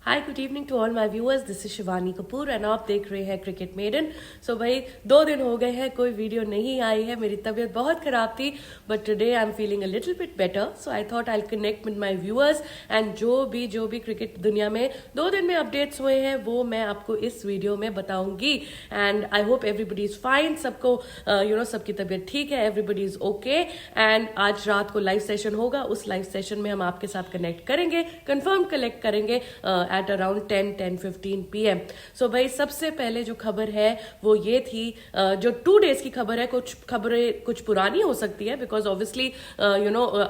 Hi good evening to all my viewers, this is Shivani Kapoor and आप देख रहे हैं क्रिकेट मेडन। सो भाई 2 दिन हो गए हैं कोई वीडियो नहीं आई है, मेरी तबीयत बहुत खराब थी but today I am feeling a little bit better, so I thought I connect with my viewers and जो भी क्रिकेट दुनिया में 2 दिन में अपडेट्स हुए हैं वो मैं आपको इस वीडियो में बताऊंगी and I hope everybody is fine, सबको सबकी तबीयत ठीक है, एवरीबडी इज ओके। एंड आज रात को लाइव सेशन होगा, उस लाइव सेशन में हम आपके साथ कनेक्ट करेंगे, कंफर्म कलेक्ट करेंगे एट अराउंड 10-10:15 PM। सो भाई सबसे पहले जो खबर है वो ये थी, जो 2 डेज की खबर है, कुछ खबरें कुछ पुरानी हो सकती है because obviously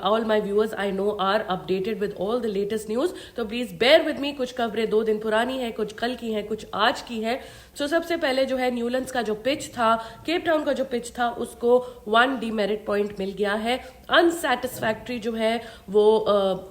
all my viewers I know are updated with all the latest news, तो प्लीज बेयर विद मी। कुछ खबरें 2 दिन पुरानी है, कुछ कल की है, कुछ आज की है। सो सबसे पहले जो है न्यूलैंड्स का जो पिच था, केप टाउन का जो पिच था, उसको 1 डीमेरिट पॉइंट मिल गया है। अनसेटिस्फैक्ट्री जो है वो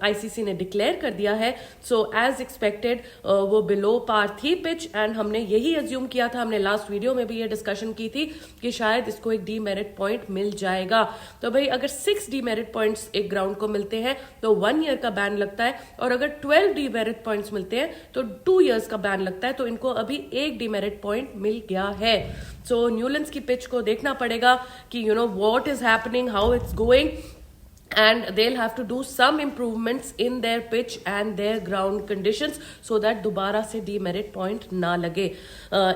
आईसीसी ने डिक्लेयर कर दिया है। सो एज एक्सपेक्टेड वो बिलो पार थी पिच एंड हमने यही अज्यूम किया था, हमने लास्ट वीडियो में भी ये डिस्कशन की थी कि शायद इसको एक डीमेरिट पॉइंट मिल जाएगा। तो भाई अगर 6 डीमेरिट पॉइंट्स एक ग्राउंड को मिलते हैं तो 1 ईयर का बैन लगता है, और अगर 12 डीमेरिट पॉइंट्स मिलते हैं तो 2 इयर्स का बैन लगता है। तो इनको अभी 1 डीमेरिट पॉइंट मिल गया है। सो न्यूलैंड्स की पिच को देखना पड़ेगा कि what is happening, how it's going, and they'll have to do some improvements in their pitch and their ground conditions so that दोबारा से demerit point ना लगे।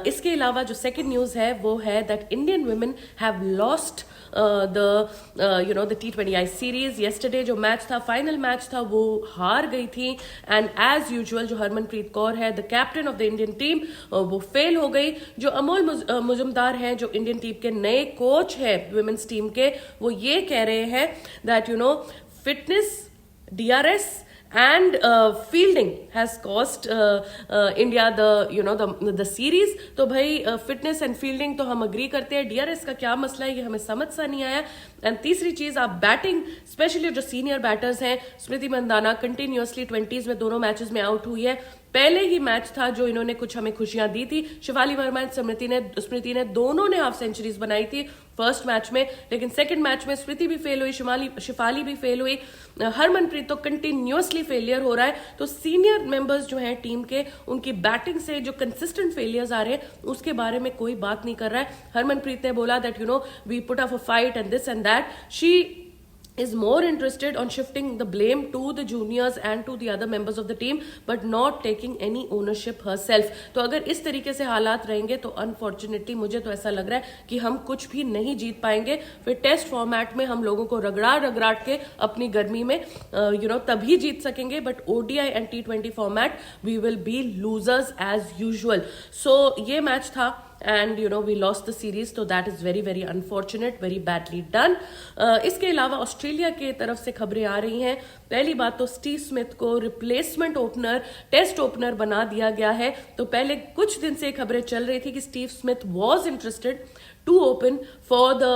इसके अलावा जो second news है वो है that Indian women have lost the T20I series। yesterday जो मैच था, फाइनल मैच था, वो हार गई थी एंड एज यूजुअल जो हरमनप्रीत कौर है the captain of the Indian team वो फेल हो गई। जो अमोल मुजुमदार हैं, जो इंडियन टीम के नए कोच है वुमेन्स टीम के, वो ये कह रहे हैं that fitness, DRS and fielding has cost India the series। तो भाई फिटनेस एंड फील्डिंग तो हम अग्री करते हैं, DRS का क्या मसला है ये हमें समझ सा नहीं आया। एंड तीसरी चीज, आप बैटिंग, स्पेशली जो सीनियर बैटर्स हैं, स्मृति मंदाना कंटिन्यूअसली 20s में दोनों मैचेस में आउट हुई है। पहले ही मैच था जो इन्होंने कुछ हमें खुशियां दी थी, शिफाली वर्मा एंड स्मृति ने दोनों ने हाफ सेंचुरीज बनाई थी फर्स्ट मैच में, लेकिन सेकंड मैच में स्मृति भी फेल हुई, शिफाली भी फेल हुई, हरमनप्रीत तो कंटिन्यूअसली फेलियर हो रहा है। तो सीनियर मेंबर्स जो हैं टीम के, उनकी बैटिंग से जो कंसिस्टेंट फेलियर्स आ रहे हैं उसके बारे में कोई बात नहीं कर रहा है। हरमनप्रीत ने बोला that we put up a fight and this and that, she is more interested on shifting the blame to the juniors and to the other members of the team but not taking any ownership herself। तो अगर इस तरीके से हालात रहेंगे तो unfortunately मुझे तो ऐसा लग रहा है कि हम कुछ भी नहीं जीत पाएंगे। फिर टेस्ट फॉर्मेट में हम लोगों को रगड़ा के अपनी गर्मी में तभी जीत सकेंगे, but ODI and T20 format we will be losers as usual. So ये मैच था and we lost the series, so that is very very unfortunate, very badly done। इसके अलावा ऑस्ट्रेलिया के तरफ से खबरें आ रही हैं। पहली बात तो स्टीव स्मिथ को रिप्लेसमेंट ओपनर, टेस्ट ओपनर बना दिया गया है। तो पहले कुछ दिन से खबरें चल रही थी कि Steve Smith was interested to open for the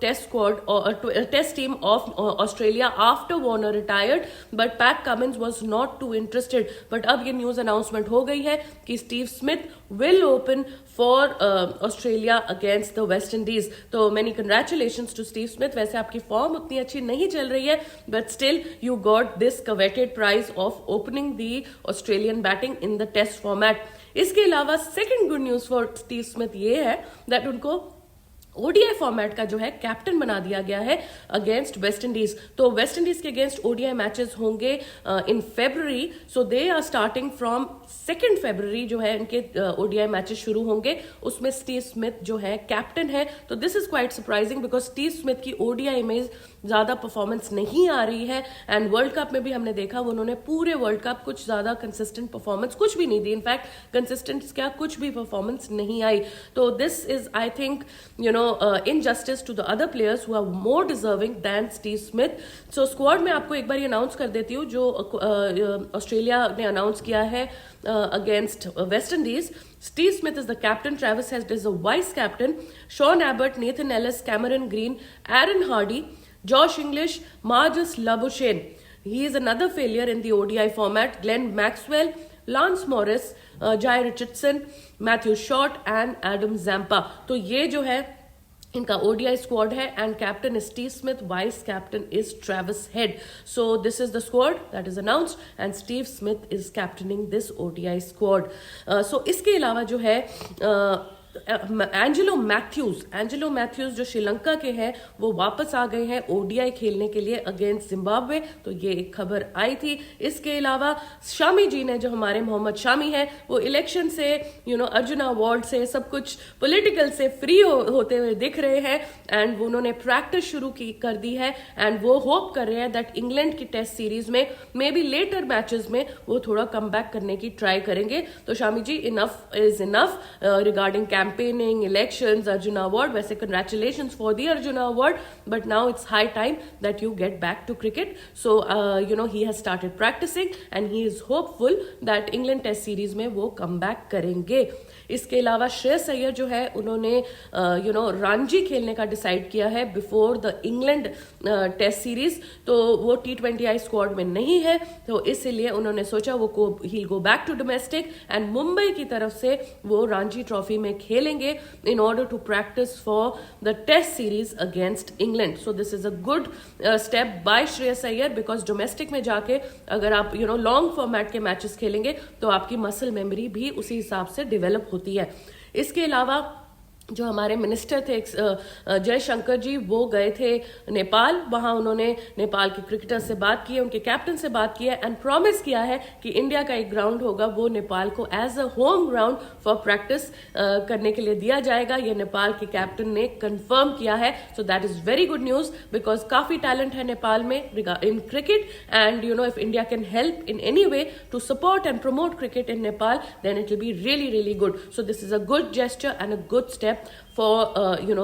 test squad or test team of Australia after Warner retired, but Pat Cummins was not too interested। but अब ये न्यूज अनाउंसमेंट हो गई है कि Steve Smith will open for Australia against the West Indies। तो many congratulations to Steve Smith। वैसे आपकी form उतनी अच्छी नहीं चल रही है, but still you got this coveted prize of opening the Australian batting in the test format। इसके अलावा second good news for Steve Smith ये है दैट उनको ODI फॉर्मेट का जो है कैप्टन बना दिया गया है अगेंस्ट वेस्ट इंडीज। तो वेस्ट इंडीज के अगेंस्ट ODI मैचेस होंगे in February, so they are starting from 2 February जो है इनके ODI मैचेस शुरू होंगे, उसमें स्टीव स्मिथ जो है कैप्टन है। तो this is quite surprising because Steve Smith की ODI में ज्यादा परफॉर्मेंस नहीं आ रही है एंड वर्ल्ड कप में भी हमने देखा उन्होंने पूरे वर्ल्ड कप कुछ ज्यादा कंसिस्टेंट परफॉर्मेंस कुछ भी नहीं दी, इनफैक्ट कंसिस्टेंट क्या कुछ भी परफॉर्मेंस नहीं आई। तो this is I think injustice to the other players who are more deserving than Steve Smith. So squad में आपको एक बार ये अनाउंस कर देती हूँ जो ऑस्ट्रेलिया ने अनाउंस किया है against West Indies। Steve Smith is the captain, Travis Head is the vice captain, Sean Abbott, Nathan Ellis, Cameron Green, Aaron Hardy, Josh English, Marcus Labuschagne, he is another failure in the ODI format, Glenn Maxwell, Lance Morris, Jai Richardson, Matthew Short and Adam Zampa। तो ये जो है इनका ODI squad है and captain is Steve Smith, vice captain is Travis Head. So this is the squad that is announced and Steve Smith is captaining this ODI squad. So इसके अलावा जो है एंजेलो मैथ्यूज जो श्रीलंका के हैं वो वापस आ गए हैं ओडीआई खेलने के लिए अगेंस्ट जिम्बाब्वे. तो ये एक खबर आई थी. इसके अलावा शामी जी ने, जो हमारे मोहम्मद शामी हैं, वो इलेक्शन से अर्जुना अवार्ड से सब कुछ पॉलिटिकल से फ्री होते हुए दिख रहे हैं एंड उन्होंने प्रैक्टिस शुरू कर दी है एंड वो होप कर रहे हैं दैट इंग्लैंड की टेस्ट सीरीज में मे बी लेटर मैचेस में वो थोड़ा कम बैक करने की ट्राई करेंगे. तो Shami ji, enough is enough regarding campaigning, elections, Arjuna Award. वैसे congratulations for the Arjuna Award, but now it's high time that you get back to cricket. So he has started practicing and he is hopeful that England Test Series में वो come back करेंगे. इसके अलावा श्रेयस अय्यर जो है उन्होंने रणजी खेलने का डिसाइड किया है before the England test series. तो वो T20I स्क्वाड में नहीं है, तो इसलिए उन्होंने सोचा वो he'll go back to domestic and Mumbai की तरफ से वो रणजी ट्रॉफी में खेलेंगे in order to practice for the test series against England. So this is a good step by Shreyas Iyer because domestic में जाके अगर आप लॉन्ग फॉर्मेट के मैचेस खेलेंगे तो आपकी मसल मेमोरी भी उसी हिसाब से डेवलप होती है. इसके अलावा जो हमारे मिनिस्टर थे जयशंकर जी, वो गए थे नेपाल. वहां उन्होंने नेपाल के क्रिकेटर से बात की है, उनके कैप्टन से बात की है एंड प्रॉमिस किया है कि इंडिया का एक ग्राउंड होगा वो नेपाल को as a home ground for practice करने के लिए दिया जाएगा. ये नेपाल के कैप्टन ने कंफर्म किया है. So that is very good news because काफी टैलेंट है नेपाल में in cricket and if India can help in any way to support and promote cricket in Nepal then it will be really really good. So this is a good gesture and a good step for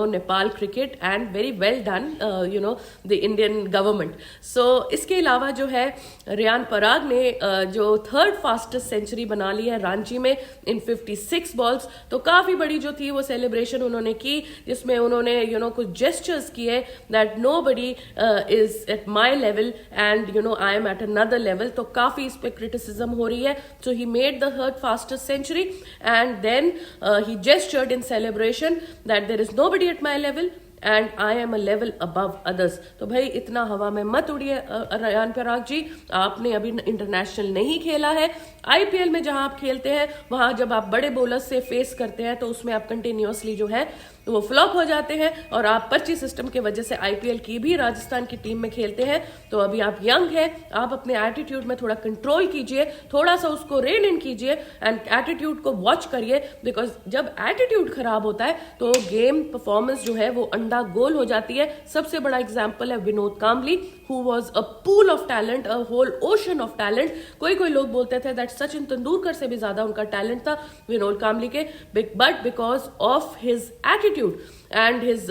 Nepal cricket and very well done the Indian government. So इसके अलावा जो है रियान पराग ने जो third fastest century बना ली है रांची में इन 56 balls. तो काफी बड़ी जो थी वो सेलिब्रेशन उन्होंने की जिसमें उन्होंने कुछ जेस्चर्स किए that nobody is at my level and I am at another level. तो काफी इस पे क्रिटिसिज्म हो रही है. So he made the third fastest century and then he gestured in celebration that there is nobody at my level and I am a level above others. तो भाई इतना हवा में मत उड़िए रियान पराग जी, आपने अभी इंटरनेशनल नहीं खेला है. आईपीएल में जहां आप खेलते हैं वहां जब आप बड़े बॉलर्स से फेस करते हैं तो उसमें आप कंटिन्यूअसली जो है वो फ्लॉप हो जाते हैं और आप पर्ची सिस्टम की वजह से आईपीएल की भी राजस्थान की टीम में खेलते हैं. तो अभी आप यंग हैं, आप अपने एटीट्यूड में थोड़ा कंट्रोल कीजिए, थोड़ा सा उसको रेन इन कीजिए एंड एटीट्यूड को वॉच करिए बिकॉज जब एटीट्यूड खराब होता है तो गेम परफॉर्मेंस जो है वो अंडा गोल हो जाती है. सबसे बड़ा एग्जाम्पल है Vinod Kambli who was a pool of talent, a whole ocean of talent. कोई लोग बोलते थे दैट सचिन तेंदुलकर से भी ज्यादा उनका टैलेंट था विनोद कांबली के, but because of his attitude and his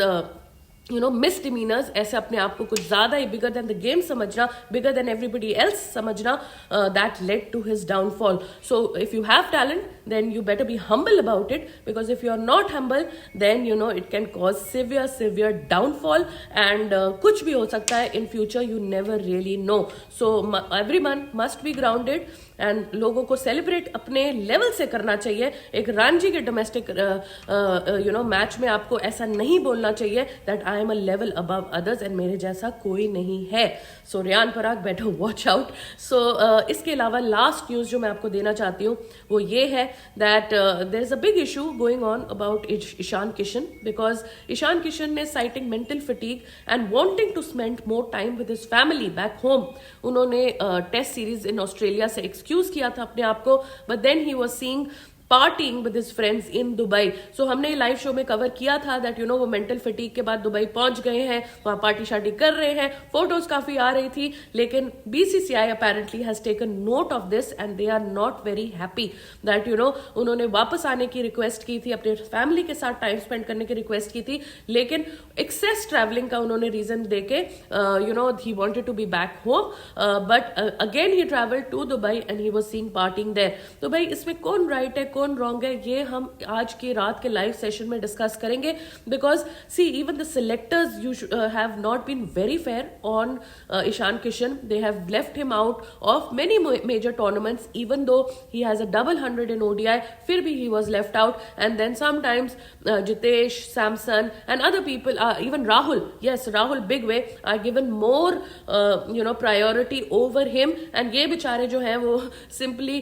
misdemeanors, ऐसे अपने आप को कुछ ज्यादा ही bigger than the game समझना, bigger than everybody else समझना, that led to his downfall. So if you have talent then you better be humble about it because if you are not humble then it can cause severe downfall and कुछ भी हो सकता है in future, you never really know. So everyone must be grounded and लोगों को celebrate अपने level से करना चाहिए. एक रणजी के डोमेस्टिक मैच में आपको ऐसा नहीं बोलना चाहिए that I am a level above others and मेरे जैसा कोई नहीं है. सो Riyan Parag better watch out. सो इसके अलावा लास्ट न्यूज जो मैं आपको देना चाहती हूँ वो ये है that there is a big issue going on about Ishan Kishan because Ishan Kishan ने citing mental fatigue and wanting to spend more time with his family back home. उन्होंने टेस्ट सीरीज इन ऑस्ट्रेलिया से एक्सक्यूज किया था अपने आप को, but then he was seeing parting with his friends in Dubai. So हमने live show में cover किया था दैट वो मेंटल फटीग के बाद दुबई पहुंच गए हैं, वहां पार्टी शार्टी कर रहे हैं, फोटोज काफी आ रही थी. लेकिन BCCI apparently has taken note of this and they are not very happy that उन्होंने वापस आने की रिक्वेस्ट की थी, अपने फैमिली के साथ टाइम स्पेंड करने की रिक्वेस्ट की थी, लेकिन एक्सेस ट्रैवलिंग का उन्होंने रीजन देके he wanted to be back home but again he travelled to Dubai and he was seeing partying there. तो भाई इसमें कौन राइट है कौन रॉन्ग है ये हम आज के रात के लाइव सेशन में डिस्कस करेंगे, because see even the selectors you have not been very fair on Ishan Kishan. They have left him out of many major tournaments even though he has a double 100 in ODI, फिर भी he was left out. And then sometimes Jitesh, Samson and other people, even Rahul, yes, Rahul big way, are given more priority over him. And ये बेचारे जो हैं वो simply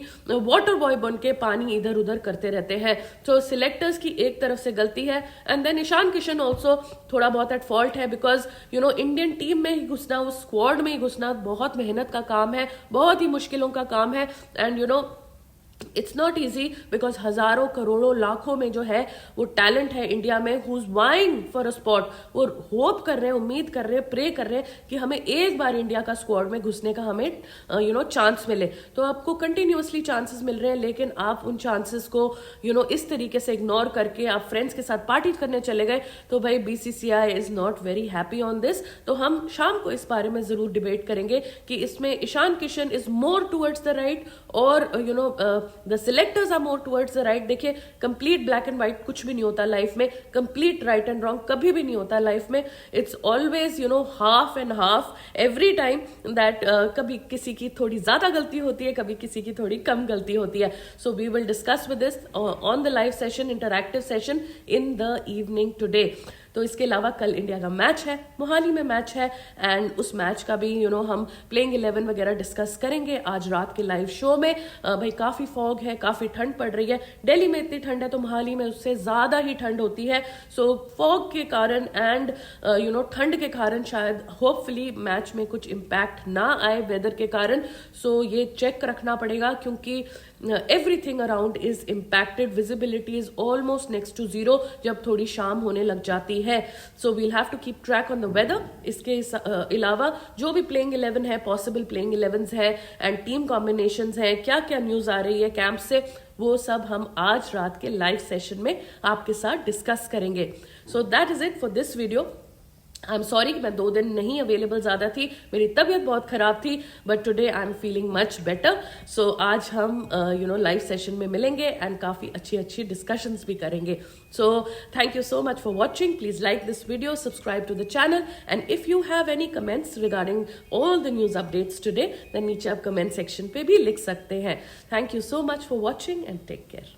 water boy बन के पानी इधर उधर करते रहते हैं. तो selectors की एक तरफ से गलती है. And then Ishan Kishan also थोड़ा बहुत at fault है, because इंडियन टीम में ही घुसना, उस स्क्वाड में ही घुसना बहुत मेहनत का काम है, बहुत ही मुश्किलों का काम है. And it's not easy, because हजारों करोड़ों लाखों में जो है वो टैलेंट है इंडिया में, who is vying for a spot. वो होप कर रहे हैं, उम्मीद कर रहे हैं, प्रे कर रहे हैं कि हमें एक बार इंडिया का स्क्वाड में घुसने का हमें चांस मिले. तो आपको कंटिन्यूअसली चांसेस मिल रहे हैं, लेकिन आप उन चांसेस को इस तरीके से इग्नोर करके आप फ्रेंड्स के साथ पार्टी करने चले गए. तो भाई BCCI is not very happy on this. तो हम शाम को इस बारे में जरूर डिबेट करेंगे कि इसमें Ishan Kishan is more towards the right और the selectors are more towards the right. देखिए, कंप्लीट ब्लैक एंड व्हाइट कुछ भी नहीं होता लाइफ में, कंप्लीट राइट एंड रॉन्ग कभी भी नहीं होता लाइफ में. It's always half and half every time that. कभी किसी की थोड़ी ज्यादा गलती होती है, कभी किसी की थोड़ी कम गलती होती है. So we will discuss with this on the live session, interactive session in the evening today. तो इसके अलावा कल इंडिया का मैच है, मोहाली में मैच है, एंड उस मैच का भी हम प्लेइंग 11 वगैरह डिस्कस करेंगे आज रात के लाइव शो में. भाई काफी फॉग है, काफी ठंड पड़ रही है. दिल्ली में इतनी ठंड है तो मोहाली में उससे ज्यादा ही ठंड होती है. सो फॉग के कारण एंड ठंड के कारण शायद होपफुली मैच में कुछ इम्पैक्ट ना आए वेदर के कारण. सो ये चेक रखना पड़ेगा, क्योंकि everything around is impacted. Visibility is almost next to zero जब थोड़ी शाम होने लग जाती है. So we'll have to keep track on the weather. इसके अलावा जो भी प्लेइंग 11 है, पॉसिबल प्लेइंग 11s है एंड टीम कॉम्बिनेशंस है, क्या क्या न्यूज आ रही है कैंप से, वो सब हम आज रात के लाइव सेशन में आपके साथ डिस्कस करेंगे. सो that is it for this video. I am sorry कि मैं 2 दिन नहीं अवेलेबल ज्यादा थी, मेरी तबीयत बहुत खराब थी, but today I am feeling much better. So आज हम लाइव सेशन में मिलेंगे एंड काफी अच्छी अच्छी डिस्कशंस भी करेंगे. So thank you so much for watching. Please like this video, subscribe to the channel, and if you have any comments regarding all the news updates today, then नीचे आप comment section पे भी लिख सकते हैं. Thank you so much for watching and take care.